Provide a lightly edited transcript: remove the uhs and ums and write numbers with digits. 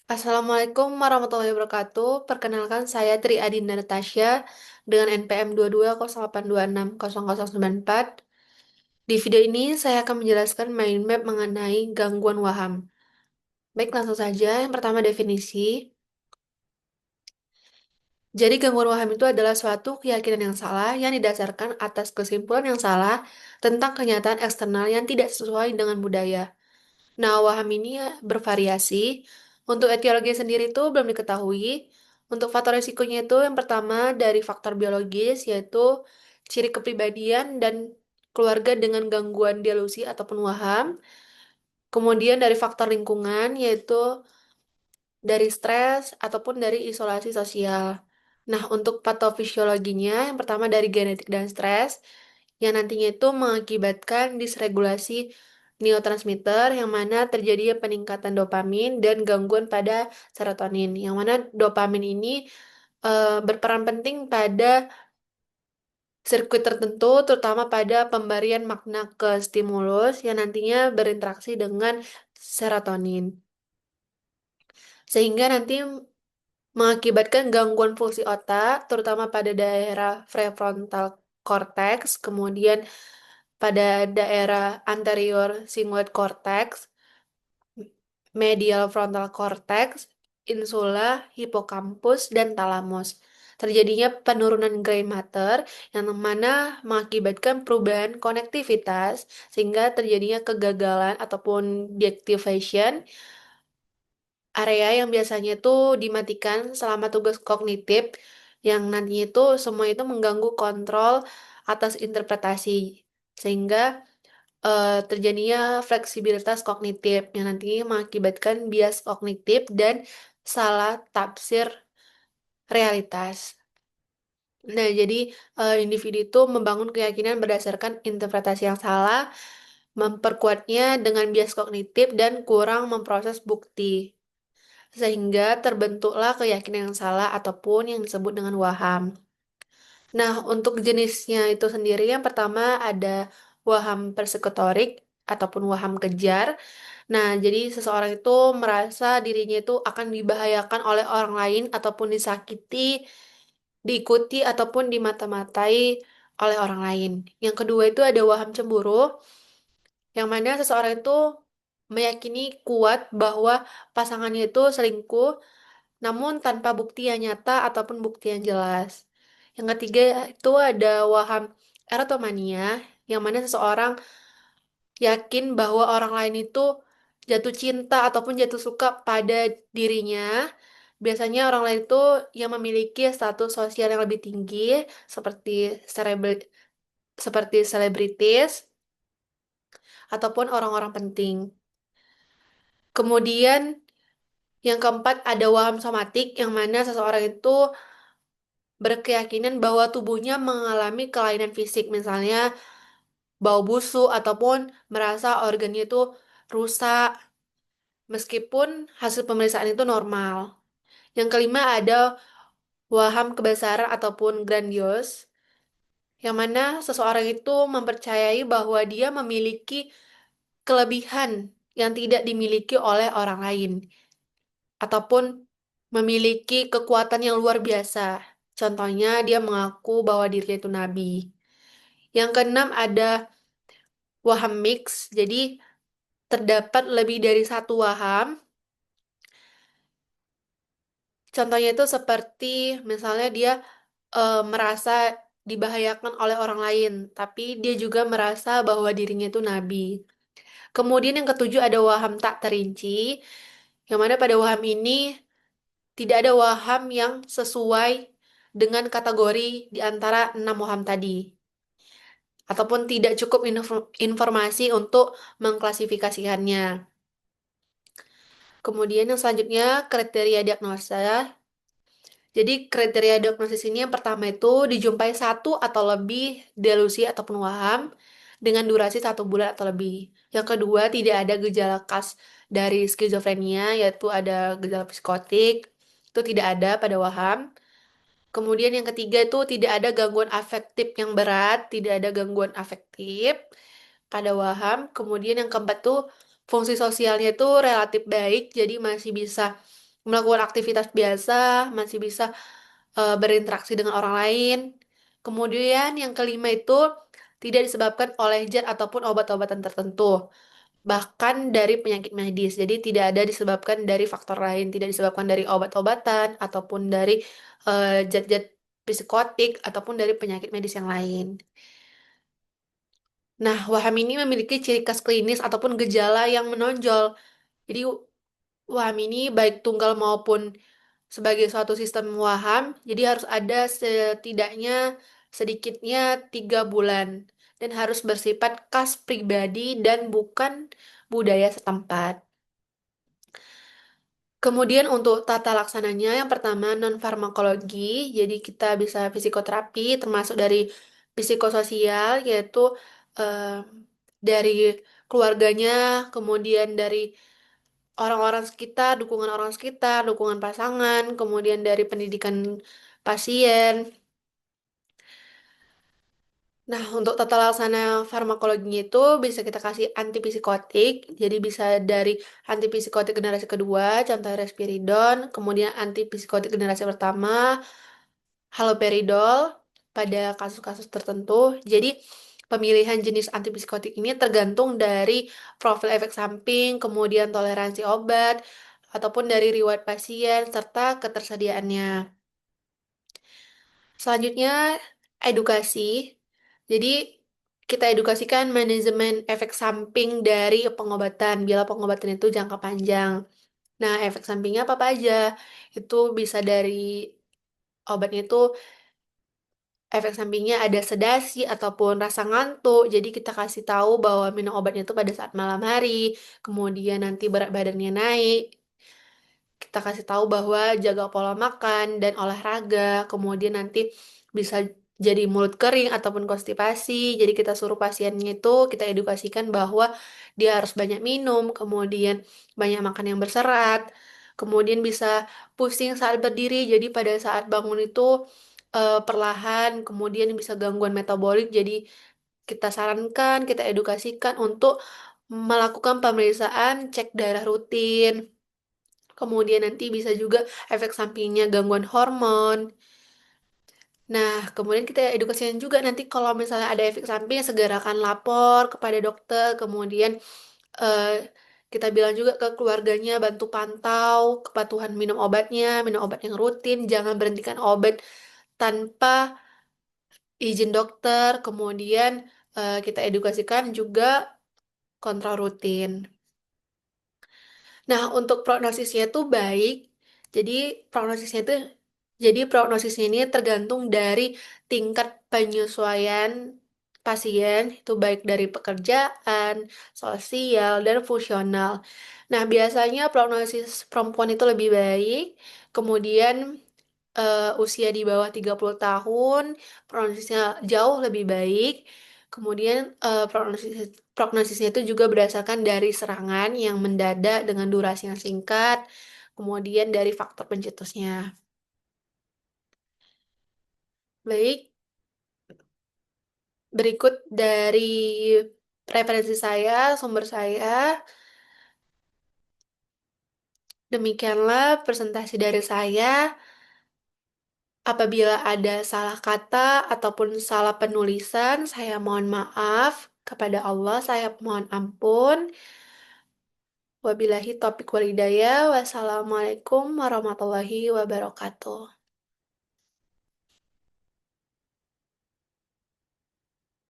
Assalamualaikum warahmatullahi wabarakatuh. Perkenalkan saya Tri Adinda Natasha dengan NPM 2208260094. Di video ini saya akan menjelaskan mind map mengenai gangguan waham. Baik, langsung saja. Yang pertama definisi. Jadi gangguan waham itu adalah suatu keyakinan yang salah yang didasarkan atas kesimpulan yang salah tentang kenyataan eksternal yang tidak sesuai dengan budaya. Nah, waham ini bervariasi. Untuk etiologi sendiri itu belum diketahui. Untuk faktor risikonya itu yang pertama dari faktor biologis, yaitu ciri kepribadian dan keluarga dengan gangguan delusi ataupun waham. Kemudian dari faktor lingkungan, yaitu dari stres ataupun dari isolasi sosial. Nah, untuk patofisiologinya, yang pertama dari genetik dan stres, yang nantinya itu mengakibatkan disregulasi neurotransmitter, yang mana terjadi peningkatan dopamin dan gangguan pada serotonin, yang mana dopamin ini berperan penting pada sirkuit tertentu, terutama pada pemberian makna ke stimulus yang nantinya berinteraksi dengan serotonin. Sehingga nanti mengakibatkan gangguan fungsi otak, terutama pada daerah prefrontal cortex, kemudian pada daerah anterior cingulate cortex, medial frontal cortex, insula, hippocampus, dan thalamus. Terjadinya penurunan gray matter yang mana mengakibatkan perubahan konektivitas sehingga terjadinya kegagalan ataupun deactivation area yang biasanya itu dimatikan selama tugas kognitif yang nantinya itu semua itu mengganggu kontrol atas interpretasi sehingga terjadinya fleksibilitas kognitif yang nantinya mengakibatkan bias kognitif dan salah tafsir realitas. Nah, jadi individu itu membangun keyakinan berdasarkan interpretasi yang salah, memperkuatnya dengan bias kognitif dan kurang memproses bukti. Sehingga terbentuklah keyakinan yang salah ataupun yang disebut dengan waham. Nah, untuk jenisnya itu sendiri yang pertama ada waham persekutorik ataupun waham kejar. Nah, jadi seseorang itu merasa dirinya itu akan dibahayakan oleh orang lain ataupun disakiti, diikuti ataupun dimata-matai oleh orang lain. Yang kedua itu ada waham cemburu, yang mana seseorang itu meyakini kuat bahwa pasangannya itu selingkuh namun tanpa bukti yang nyata ataupun bukti yang jelas. Yang ketiga itu ada waham erotomania, yang mana seseorang yakin bahwa orang lain itu jatuh cinta ataupun jatuh suka pada dirinya. Biasanya orang lain itu yang memiliki status sosial yang lebih tinggi, seperti seperti selebritis ataupun orang-orang penting. Kemudian yang keempat ada waham somatik, yang mana seseorang itu berkeyakinan bahwa tubuhnya mengalami kelainan fisik, misalnya bau busuk ataupun merasa organnya itu rusak, meskipun hasil pemeriksaan itu normal. Yang kelima ada waham kebesaran ataupun grandios, yang mana seseorang itu mempercayai bahwa dia memiliki kelebihan yang tidak dimiliki oleh orang lain, ataupun memiliki kekuatan yang luar biasa. Contohnya, dia mengaku bahwa dirinya itu nabi. Yang keenam ada waham mix, jadi terdapat lebih dari satu waham. Contohnya itu seperti misalnya dia merasa dibahayakan oleh orang lain, tapi dia juga merasa bahwa dirinya itu nabi. Kemudian yang ketujuh ada waham tak terinci, yang mana pada waham ini tidak ada waham yang sesuai dengan kategori di antara enam waham tadi, ataupun tidak cukup informasi untuk mengklasifikasikannya. Kemudian yang selanjutnya kriteria diagnosa. Jadi kriteria diagnosis ini yang pertama itu dijumpai satu atau lebih delusi ataupun waham dengan durasi 1 bulan atau lebih. Yang kedua tidak ada gejala khas dari skizofrenia, yaitu ada gejala psikotik, itu tidak ada pada waham. Kemudian yang ketiga itu tidak ada gangguan afektif yang berat, tidak ada gangguan afektif pada waham. Kemudian yang keempat tuh fungsi sosialnya itu relatif baik, jadi masih bisa melakukan aktivitas biasa, masih bisa berinteraksi dengan orang lain. Kemudian yang kelima itu tidak disebabkan oleh zat ataupun obat-obatan tertentu, bahkan dari penyakit medis. Jadi tidak ada disebabkan dari faktor lain, tidak disebabkan dari obat-obatan ataupun dari zat-zat psikotik ataupun dari penyakit medis yang lain. Nah, waham ini memiliki ciri khas klinis ataupun gejala yang menonjol. Jadi, waham ini baik tunggal maupun sebagai suatu sistem waham, jadi harus ada setidaknya sedikitnya 3 bulan dan harus bersifat khas pribadi dan bukan budaya setempat. Kemudian untuk tata laksananya, yang pertama non-farmakologi, jadi kita bisa psikoterapi termasuk dari psikososial, yaitu eh, dari keluarganya, kemudian dari orang-orang sekitar, dukungan orang sekitar, dukungan pasangan, kemudian dari pendidikan pasien. Nah, untuk tata laksana farmakologinya itu bisa kita kasih antipsikotik, jadi bisa dari antipsikotik generasi kedua, contoh risperidon, kemudian antipsikotik generasi pertama, haloperidol pada kasus-kasus tertentu. Jadi, pemilihan jenis antipsikotik ini tergantung dari profil efek samping, kemudian toleransi obat, ataupun dari riwayat pasien, serta ketersediaannya. Selanjutnya, edukasi. Jadi, kita edukasikan manajemen efek samping dari pengobatan, bila pengobatan itu jangka panjang. Nah, efek sampingnya apa aja? Itu bisa dari obatnya itu efek sampingnya ada sedasi ataupun rasa ngantuk. Jadi kita kasih tahu bahwa minum obatnya itu pada saat malam hari, kemudian nanti berat badannya naik. Kita kasih tahu bahwa jaga pola makan dan olahraga, kemudian nanti bisa jadi mulut kering ataupun konstipasi. Jadi kita suruh pasiennya itu kita edukasikan bahwa dia harus banyak minum, kemudian banyak makan yang berserat, kemudian bisa pusing saat berdiri. Jadi pada saat bangun itu perlahan, kemudian bisa gangguan metabolik. Jadi kita sarankan, kita edukasikan untuk melakukan pemeriksaan cek darah rutin. Kemudian nanti bisa juga efek sampingnya gangguan hormon. Nah, kemudian kita edukasikan juga nanti kalau misalnya ada efek samping, segerakan lapor kepada dokter. Kemudian eh, kita bilang juga ke keluarganya, bantu pantau kepatuhan minum obat yang rutin, jangan berhentikan obat tanpa izin dokter. Kemudian kita edukasikan juga kontrol rutin. Nah, untuk prognosisnya itu baik. Jadi prognosisnya itu prognosisnya ini tergantung dari tingkat penyesuaian pasien, itu baik dari pekerjaan, sosial, dan fungsional. Nah, biasanya prognosis perempuan itu lebih baik. Kemudian usia di bawah 30 tahun, prognosisnya jauh lebih baik. Kemudian prognosisnya itu juga berdasarkan dari serangan yang mendadak dengan durasi yang singkat, kemudian dari faktor pencetusnya. Baik, berikut dari referensi saya, sumber saya. Demikianlah presentasi dari saya. Apabila ada salah kata ataupun salah penulisan, saya mohon maaf. Kepada Allah, saya mohon ampun. Wabillahi taufiq wal hidayah. Wassalamualaikum warahmatullahi wabarakatuh.